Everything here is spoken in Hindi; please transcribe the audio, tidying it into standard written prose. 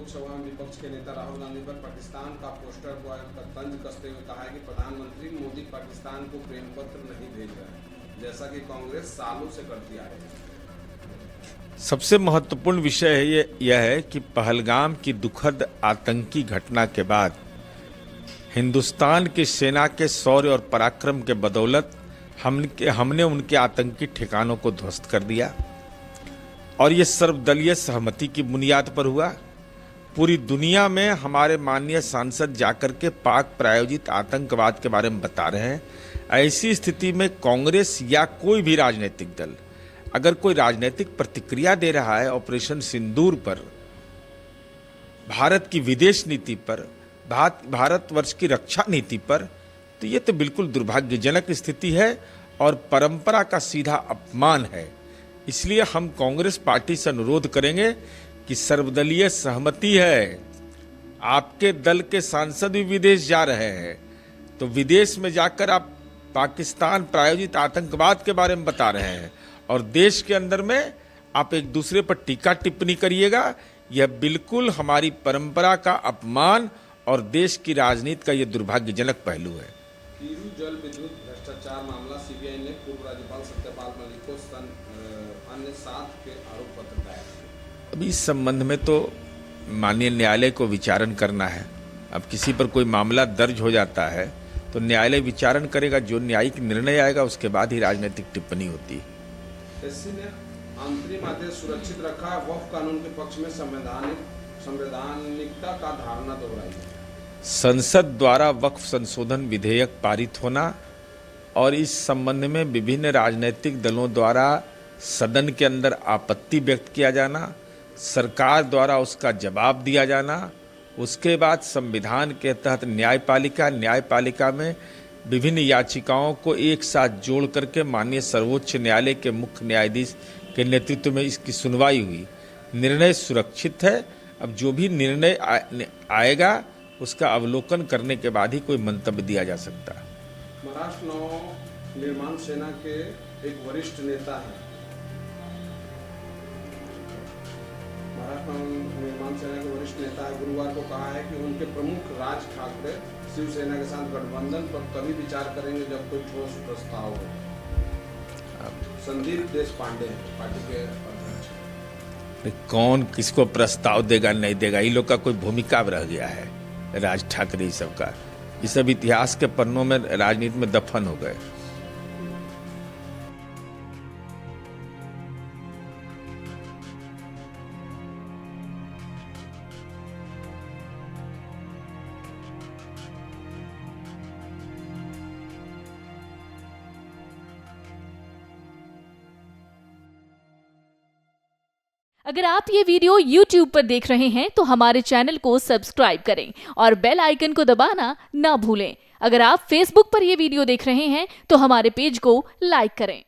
लोकसभा में विपक्ष के नेता राहुल गांधी पर पाकिस्तान का पोस्टर का तंज कसते हुए कहा है कि प्रधानमंत्री मोदी पाकिस्तान को प्रेम पत्र नहीं भेज रहे हैं, जैसा कि कांग्रेस सालों से करती आ रही है। सबसे महत्वपूर्ण विषय यह है कि पहलगाम की दुखद आतंकी घटना के बाद हिंदुस्तान की सेना के शौर्य और पराक्रम के बदौलत हमने उनके आतंकी ठिकानों को ध्वस्त कर दिया और ये सर्वदलीय सहमति की बुनियाद पर हुआ। पूरी दुनिया में हमारे माननीय सांसद जाकर के पाक प्रायोजित आतंकवाद के बारे में बता रहे हैं। ऐसी स्थिति में कांग्रेस या कोई भी राजनीतिक दल अगर कोई राजनीतिक प्रतिक्रिया दे रहा है ऑपरेशन सिंदूर पर, भारत की विदेश नीति पर, भारतवर्ष की रक्षा नीति पर, तो ये तो बिल्कुल दुर्भाग्यजनक स्थिति है और परंपरा का सीधा अपमान है। इसलिए हम कांग्रेस पार्टी से अनुरोध करेंगे कि सर्वदलीय सहमति है। आपके दल के सांसद भी विदेश जा रहे हैं, तो विदेश में जाकर आप पाकिस्तान प्रायोजित आतंकवाद के बारे में बता रहे हैं और देश के अंदर में आप एक दूसरे पर टीका टिप्पणी करिएगा। यह बिल्कुल हमारी परंपरा का अपमान और देश की राजनीति का यह दुर्भाग्यजनक पहलू है। कीरू जल विद्युत भ्रष्टाचार मामला सीबीआई ने पूर्व राज्यपाल सत्यपाल मलिक को अन्य 7 के आरोप पत्र दायर किए। अभी इस संबंध में तो माननीय न्यायालय को विचारण करना है। अब किसी पर कोई मामला दर्ज हो जाता है तो न्यायालय विचारण करेगा, जो न्यायिक निर्णय आएगा उसके बाद ही राजनीतिक टिप्पणी होती है। एससी ने अंतरिम आदेश सुरक्षित रखा, वक्फ कानून के पक्ष में संवैधानिकता का धारणा दोहराई है। संसद द्वारा वक्फ संशोधन विधेयक पारित होना और इस संबंध में विभिन्न राजनीतिक दलों द्वारा सदन के अंदर आपत्ति व्यक्त किया जाना, सरकार द्वारा उसका जवाब दिया जाना, उसके बाद संविधान के तहत न्यायपालिका में विभिन्न याचिकाओं को एक साथ जोड़ करके माननीय सर्वोच्च न्यायालय के मुख्य न्यायाधीश के नेतृत्व में इसकी सुनवाई हुई। निर्णय सुरक्षित है। अब जो भी निर्णय आएगा उसका अवलोकन करने के बाद ही कोई मंतव्य दिया जा सकता है। महाराष्ट्र नव निर्माण सेना के एक वरिष्ठ नेता हैं, गुरुवार को कहा है कि उनके प्रमुख राज ठाकरे शिवसेना के साथ गठबंधन पर तभी विचार करेंगे जब कोई ठोस प्रस्ताव हो। संदीप देशपांडे पार्टी के अध्यक्ष। कौन किसको प्रस्ताव देगा नहीं देगा, ये लोग का कोई भूमिका रह गया है। राज ठाकरे सब का ये सब इतिहास के पन्नों में राजनीति में दफन हो गए। अगर आप ये वीडियो YouTube पर देख रहे हैं तो हमारे चैनल को सब्सक्राइब करें और बेल आइकन को दबाना ना भूलें। अगर आप Facebook पर ये वीडियो देख रहे हैं तो हमारे पेज को लाइक करें।